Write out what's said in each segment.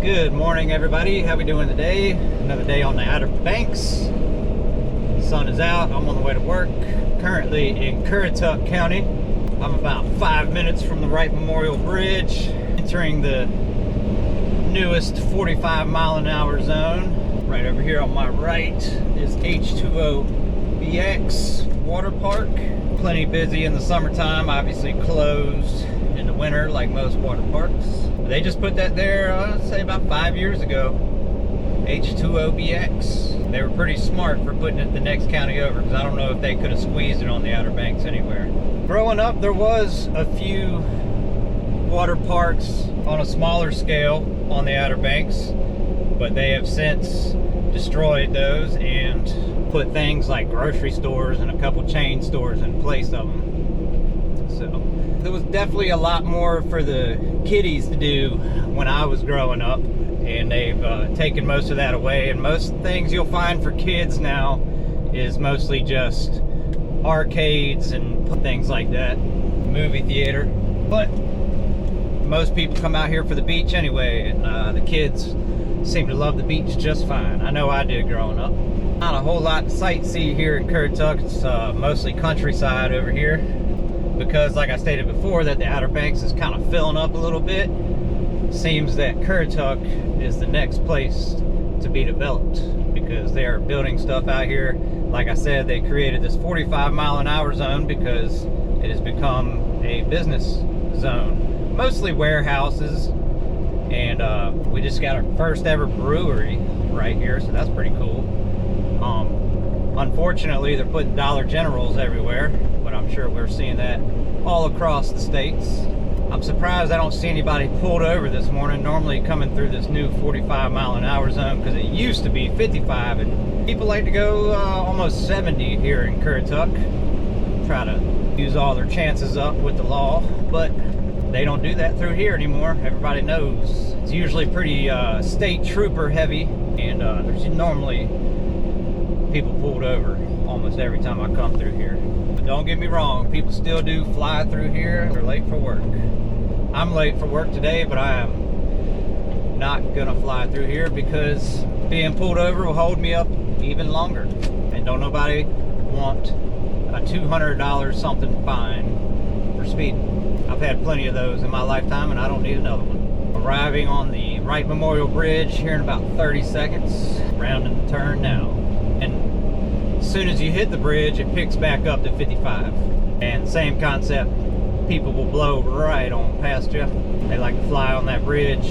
Good morning, everybody. How we doing today? Another day on the Outer Banks. The sun is out. I'm on the way to work. Currently in Currituck County. I'm about 5 minutes from the Wright Memorial Bridge, entering the newest 45-mile-an-hour zone. Right over here on my right is H2O BX Water Park. Plenty busy in the summertime, obviously closed in the winter like most water parks. They just put that there, I'd say about 5 years ago. H2OBX. They were pretty smart for putting it the next county over, because I don't know if they could have squeezed it on the Outer Banks anywhere. Growing up, there was a few water parks on a smaller scale on the Outer Banks, but they have since destroyed those and put things like grocery stores and a couple chain stores in place of them. So there was definitely a lot more for the kiddies to do when I was growing up, and they've taken most of that away, and most things you'll find for kids now is mostly just arcades and things like that, movie theater. But most people come out here for the beach anyway, and the kids seem to love the beach just fine. I know I did growing up. Not a whole lot to sightsee here in Currituck. It's mostly countryside over here, because like I stated before, that the Outer Banks is kind of filling up a little bit. Seems that Currituck is the next place to be developed, because they are building stuff out here. Like I said, they created this 45-mile-an-hour zone because it has become a business zone, mostly warehouses, and we just got our first ever brewery right here, so that's pretty cool. Unfortunately, they're putting Dollar Generals everywhere, but I'm sure we're seeing that all across the states. I'm surprised I don't see anybody pulled over this morning, normally coming through this new 45-mile-an-hour zone, because it used to be 55, and people like to go almost 70 here in Currituck. Try to use all their chances up with the law, but they don't do that through here anymore. Everybody knows. It's usually pretty state trooper heavy, and there's normally people pulled over almost every time I come through here. But don't get me wrong, people still do fly through here. They're late for work. I'm late for work today, but I am not gonna fly through here, because being pulled over will hold me up even longer. And don't nobody want a $200 something fine for speeding. I've had plenty of those in my lifetime, and I don't need another one. Arriving on the Wright Memorial Bridge here in about 30 seconds. Rounding the turn now. And as soon as you hit the bridge, it picks back up to 55. And same concept, people will blow right on past you. They like to fly on that bridge.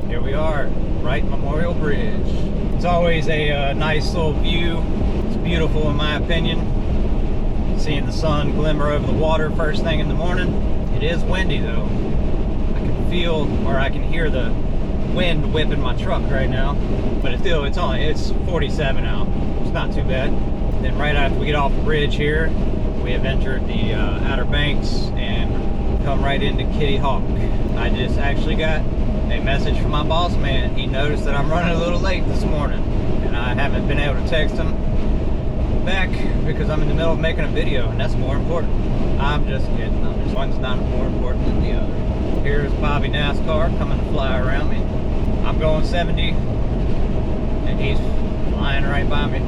Here we are, Wright Memorial Bridge. It's always a nice little view. It's beautiful in my opinion. Seeing the sun glimmer over the water first thing in the morning. It is windy though. I can feel, or I can hear the wind whipping my truck right now. But it's 47 out. It's not too bad. Then right after we get off the bridge here, we have entered the Outer Banks and come right into Kitty Hawk. I just actually got a message from my boss man. He noticed that I'm running a little late this morning, and I haven't been able to text him back because I'm in the middle of making a video, and that's more important. I'm just kidding. One's not more important than the other. Here's Bobby NASCAR coming to fly around me. I'm going 70, and he's flying right by me.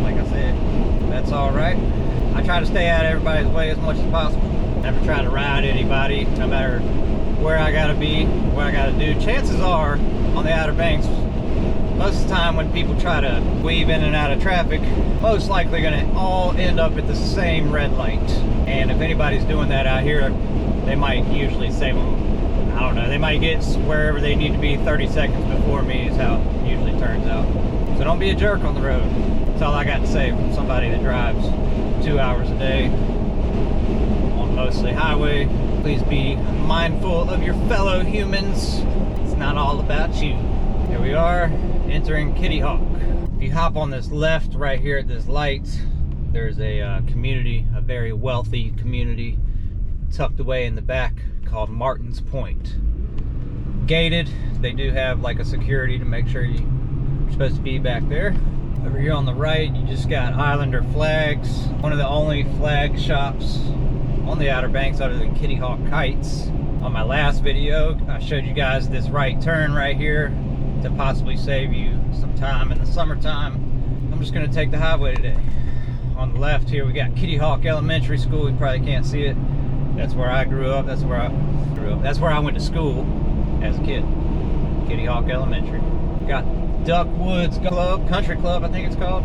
Like I said, that's all right. I try to stay out of everybody's way as much as possible. Never try to ride anybody, no matter where I gotta be, what I gotta do. Chances are, on the Outer Banks, most of the time when people try to weave in and out of traffic, most likely gonna all end up at the same red light. And if anybody's doing that out here, they might usually save them, I don't know, they might get wherever they need to be 30 seconds before me, is how it usually turns out. So don't be a jerk on the road. That's all I got to say from somebody that drives 2 hours a day on mostly highway. Please be mindful of your fellow humans. It's not all about you. Here we are, entering Kitty Hawk. If you hop on this left right here at this light, there's a community, a very wealthy community tucked away in the back called Martin's Point. Gated. They do have like a security to make sure you're supposed to be back there. Over here on the right, you just got Islander flags. One of the only flag shops on the Outer Banks other than Kitty Hawk Kites. On my last video, I showed you guys this right turn right here to possibly save you some time in the summertime, I'm just going to take the highway today. On the left here we got Kitty Hawk Elementary School. You probably can't see it. That's where I grew up. That's where I went to school as a kid. Kitty Hawk Elementary. We got Duck Woods Club, Country Club I think it's called,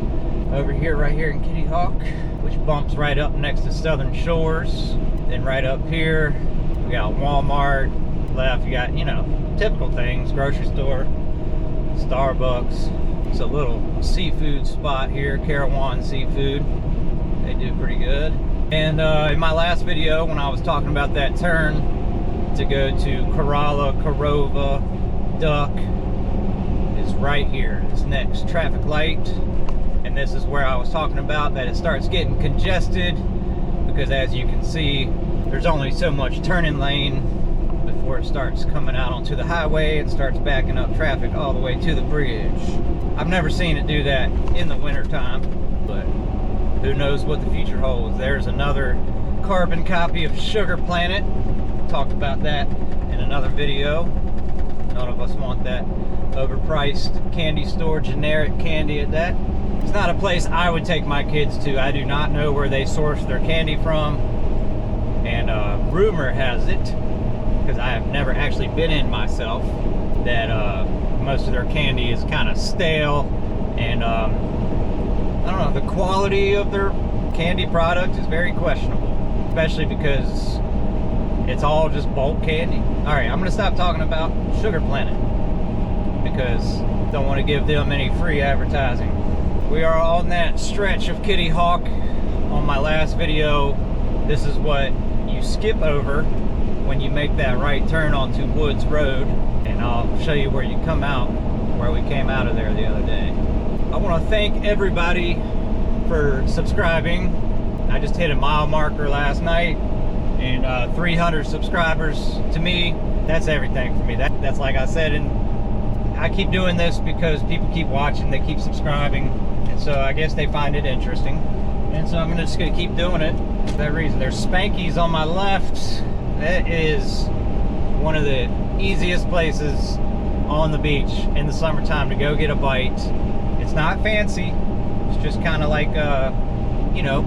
over here, right here in Kitty Hawk, which bumps right up next to Southern Shores. Then right up here we got Walmart. Left you got, you know, typical things, grocery store, Starbucks. It's a little seafood spot here, Carawan Seafood. They do pretty good. And in my last video, when I was talking about that turn to go to Corolla, Corova, Duck, is right here. This next traffic light. And this is where I was talking about that it starts getting congested, because as you can see, there's only so much turning lane before it starts coming out onto the highway and starts backing up traffic all the way to the bridge. I've never seen it do that in the winter time, but who knows what the future holds. There's another carbon copy of Sugar Planet. Talked about that in another video. None of us want that overpriced candy store, generic candy at that. It's not a place I would take my kids to. I do not know where they source their candy from. And rumor has it, because I have never actually been in myself, that most of their candy is kind of stale, and I don't know, the quality of their candy product is very questionable, especially because it's all just bulk candy. All right, I'm gonna stop talking about Sugar Planet because I don't want to give them any free advertising. We are on that stretch of Kitty Hawk. On my last video, this is what you skip over when you make that right turn onto Woods Road, and I'll show you where you come out, where we came out of there the other day. I want to thank everybody for subscribing. I just hit a mile marker last night, and 300 subscribers to me, that's everything for me. That's like I said, and I keep doing this because people keep watching, they keep subscribing, and so I guess they find it interesting, and so I'm just gonna keep doing it for that reason. There's Spanky's on my left. That is one of the easiest places on the beach in the summertime to go get a bite. It's not fancy. It's just kind of like, you know,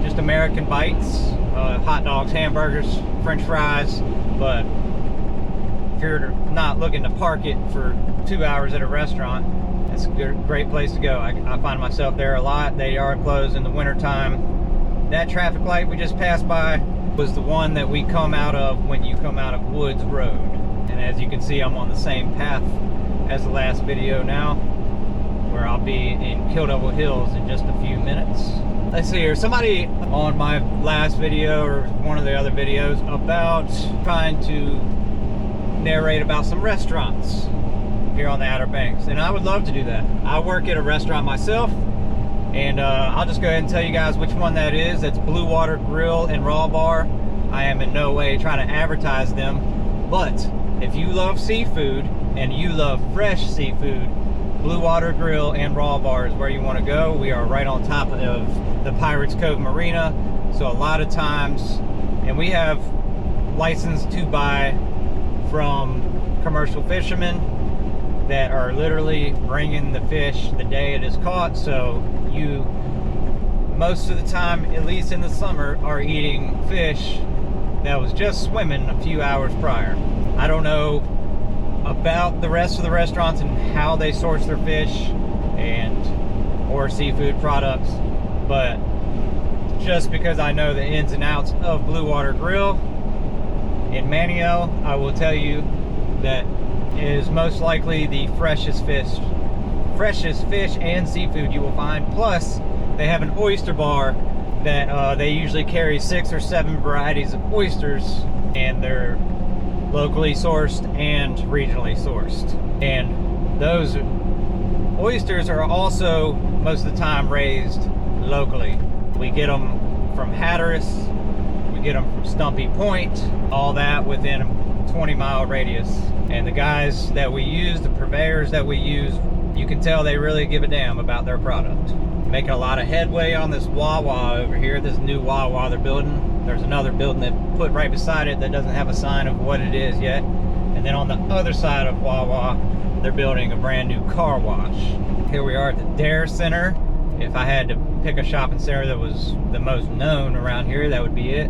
just American bites. Hot dogs, hamburgers, French fries. But if you're not looking to park it for 2 hours at a restaurant, it's a great place to go. I find myself there a lot. They are closed in the wintertime. That traffic light we just passed by was the one that we come out of when you come out of Woods Road. And as you can see, I'm on the same path as the last video now, where I'll be in Kill Devil Hills in just a few minutes. Let's see here, somebody on my last video or one of the other videos about trying to narrate about some restaurants here on the Outer Banks, and I would love to do that. I work at a restaurant myself, and I'll just go ahead and tell you guys which one that is. That's Blue Water Grill and Raw Bar. I am in no way trying to advertise them, but if you love seafood and you love fresh seafood, Blue Water Grill and Raw Bar is where you want to go. We are right on top of the Pirates Cove Marina, so a lot of times, and we have license to buy from commercial fishermen that are literally bringing the fish the day it is caught, so you most of the time, at least in the summer, are eating fish that was just swimming a few hours prior. I don't know about the rest of the restaurants and how they source their fish and or seafood products, but just because I know the ins and outs of Blue Water Grill in Manio, I will tell you that it is most likely the freshest fish and seafood you will find. Plus, they have an oyster bar that they usually carry 6 or 7 varieties of oysters, and they're locally sourced and regionally sourced. And those oysters are also most of the time raised locally. We get them from Hatteras, we get them from Stumpy Point, all that within a 20-mile radius. And the guys that we use, the purveyors that we use, you can tell they really give a damn about their product. Making a lot of headway on this Wawa over here, this new Wawa they're building. There's another building that put right beside it that doesn't have a sign of what it is yet. And then on the other side of Wawa, they're building a brand new car wash. Here we are at the Dare Center. If I had to pick a shopping center that was the most known around here, that would be it.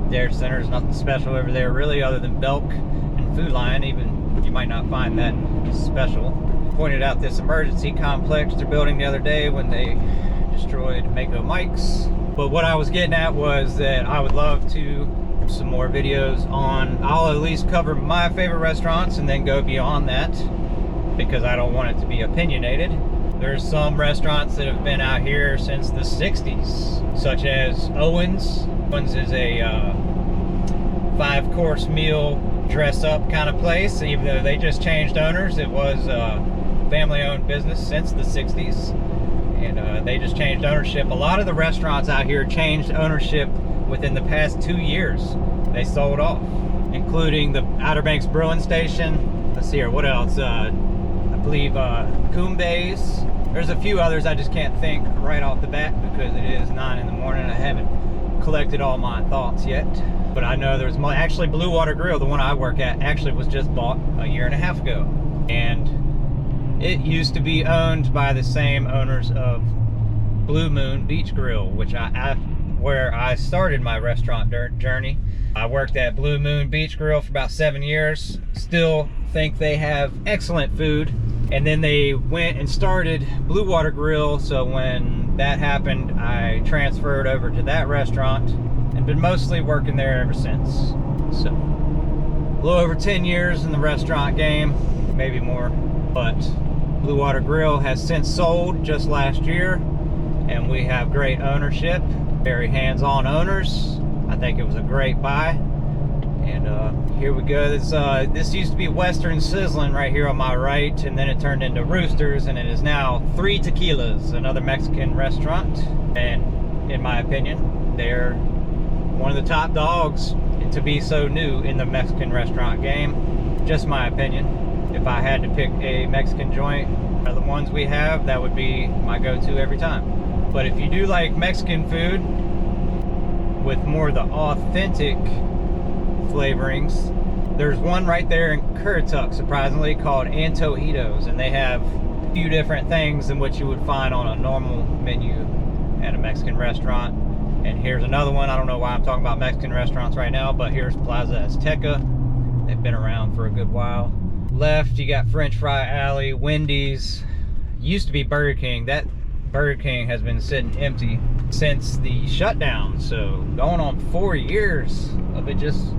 Dare Center is nothing special over there really, other than Belk and Food Lion. Even you might not find that special. Pointed out this emergency complex they're building the other day when they destroyed Mako Mike's. But what I was getting at was that I would love to some more videos on, I'll at least cover my favorite restaurants and then go beyond that, because I don't want it to be opinionated. There's some restaurants that have been out here since the 60s, such as Owens. Owens is a 5-course meal dress-up kind of place. Even though they just changed owners, it was a family-owned business since the 60s, and they just changed ownership. A lot of the restaurants out here changed ownership within the past 2 years. They sold off, including the Outer Banks Brewing Station. Let's see here, what else? I believe Coombe's. There's a few others I just can't think right off the bat because it is 9 in the morning. I haven't collected all my thoughts yet. But I know there's actually Blue Water Grill, the one I work at, actually was just bought a year and a half ago. And it used to be owned by the same owners of Blue Moon Beach Grill, which where I started my restaurant journey. I worked at Blue Moon Beach Grill for about 7 years. Still think they have excellent food. And then they went and started Blue Water Grill. So when that happened, I transferred over to that restaurant and been mostly working there ever since. So a little over 10 years in the restaurant game, maybe more. But Blue Water Grill has since sold just last year, and we have great ownership, very hands-on owners. I think it was a great buy. And here we go. This used to be Western Sizzlin' right here on my right, and then it turned into Roosters, and it is now Three Tequilas, another Mexican restaurant. And in my opinion, they're one of the top dogs to be so new in the Mexican restaurant game. Just my opinion. If I had to pick a Mexican joint out of the ones we have, that would be my go-to every time. But if you do like Mexican food with more of the authentic flavorings, there's one right there in Currituck, surprisingly, called Antojitos, and they have a few different things than what you would find on a normal menu at a Mexican restaurant. And here's another one. I don't know why I'm talking about Mexican restaurants right now, but here's Plaza Azteca. They've been around for a good while. Left, you got French Fry Alley, Wendy's. Used to be Burger King. That Burger King has been sitting empty since the shutdown, so going on 4 years of it just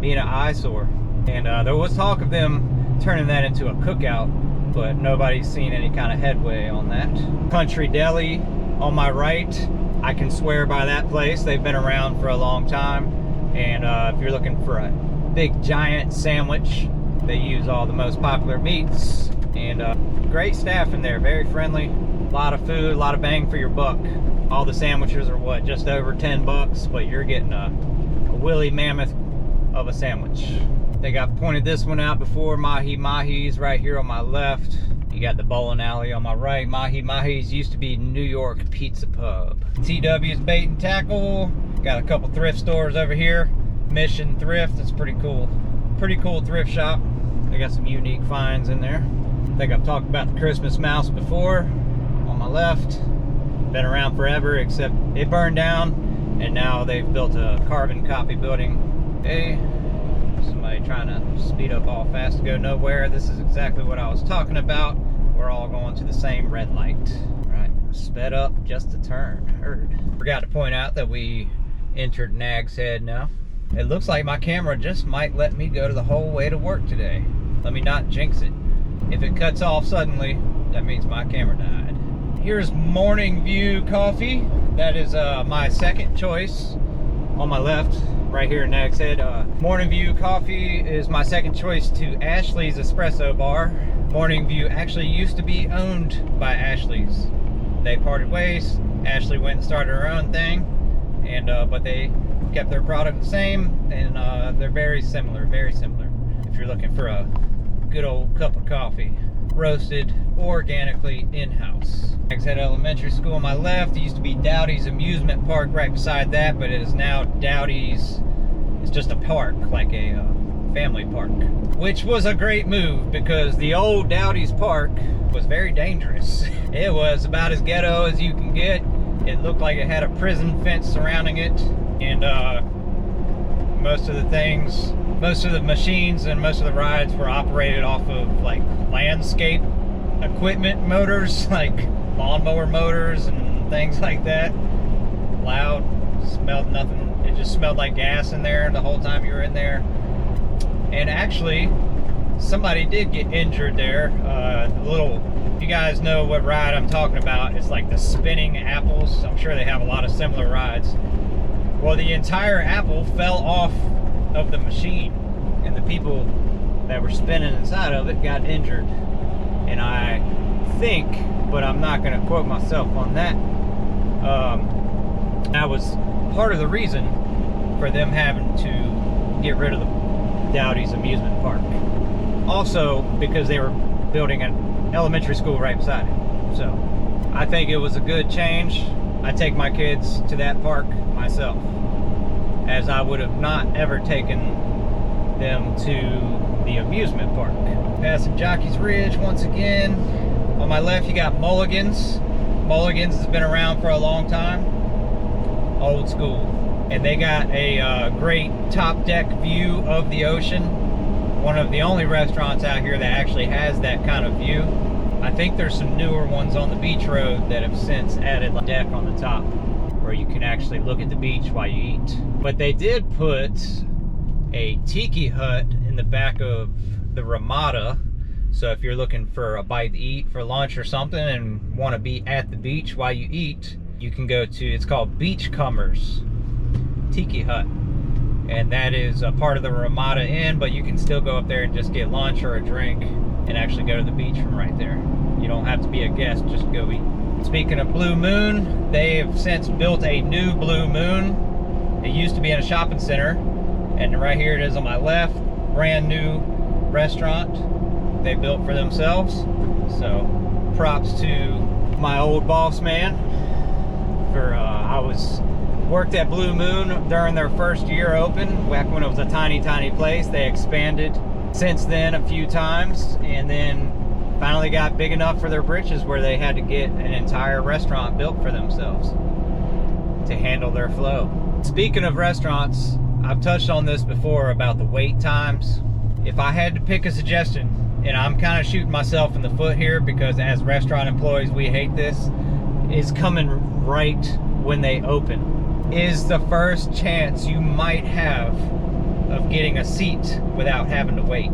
being an eyesore. And there was talk of them turning that into a cookout, but nobody's seen any kind of headway on that. Country Deli on my right, I can swear by that place. They've been around for a long time, and if you're looking for a big giant sandwich, they use all the most popular meats, and great staff in there, very friendly. A lot of food, a lot of bang for your buck. All the sandwiches are what, just over 10 bucks, but you're getting a woolly mammoth of a sandwich. I think I've pointed this one out before. Mahi Mahi's right here on my left. You got the bowling alley on my right. Mahi Mahi's used to be New York Pizza Pub. TW's Bait and Tackle. Got a couple thrift stores over here. Mission Thrift, that's pretty cool. Pretty cool thrift shop. They got some unique finds in there. I think I've talked about the Christmas Mouse before. On my left. Been around forever, except it burned down, and now they've built a carbon copy building. Hey, somebody trying to speed up all fast to go nowhere. This is exactly what I was talking about. We're all going to the same red light. Right, sped up just a turn. Heard. Forgot to point out that we entered Nag's Head now. It looks like my camera just might let me go to the whole way to work today. Let me not jinx it. If it cuts off suddenly, that means my camera died. Here's Morning View Coffee. That is my second choice on my left, right here in Nag's Head. Morning View Coffee is my second choice to Ashley's Espresso Bar. Morning View actually used to be owned by Ashley's. They parted ways. Ashley went and started her own thing, and but they kept their product the same, and they're very similar, if you're looking for a good old cup of coffee, roasted organically in-house. Nag's Head Elementary School on my left. It used to be Dowdy's Amusement Park right beside that, but it is now Dowdy's. It's just a park, like a family park, which was a great move because the old Dowdy's Park was very dangerous. It was about as ghetto as you can get. It looked like it had a prison fence surrounding it, and most of the machines and most of the rides were operated off of like landscape equipment motors, like lawnmower motors and things like that. Loud, smelled nothing. It just smelled like gas in there the whole time you were in there. And actually, somebody did get injured there. If you guys know what ride I'm talking about, it's like the spinning apples. I'm sure they have a lot of similar rides. Well, the entire apple fell off of the machine, and the people that were spinning inside of it got injured. And I think, but I'm not going to quote myself on that, that was part of the reason for them having to get rid of the Dowdy's amusement park. Also, because they were building an elementary school right beside it. So I think it was a good change. I take my kids to that park myself, as I would have not ever taken them to the amusement park. Passing Jockey's Ridge once again. On my left you got Mulligan's. Mulligan's has been around for a long time. Old school. And they got a great top deck view of the ocean. One of the only restaurants out here that actually has that kind of view. I think there's some newer ones on the beach road that have since added a deck on the top where you can actually look at the beach while you eat. But they did put a tiki hut in the back of the Ramada. So if you're looking for a bite to eat for lunch or something and want to be at the beach while you eat, you can go to, it's called Beachcombers Tiki Hut. And that is a part of the Ramada Inn, but you can still go up there and just get lunch or a drink and actually go to the beach from right there. You don't have to be a guest, just go eat. Speaking of Blue Moon, they have since built a new Blue Moon. It used to be in a shopping center, and right here it is on my left. Brand new restaurant they built for themselves. So props to my old boss man. I worked at Blue Moon during their first year open, back when it was a tiny place. They expanded since then a few times, and then finally got big enough for their britches where they had to get an entire restaurant built for themselves to handle their flow. Speaking of restaurants, I've touched on this before about the wait times. If I had to pick a suggestion, and I'm kind of shooting myself in the foot here because as restaurant employees we hate this, is coming right when they open. Is the first chance you might have of getting a seat without having to wait.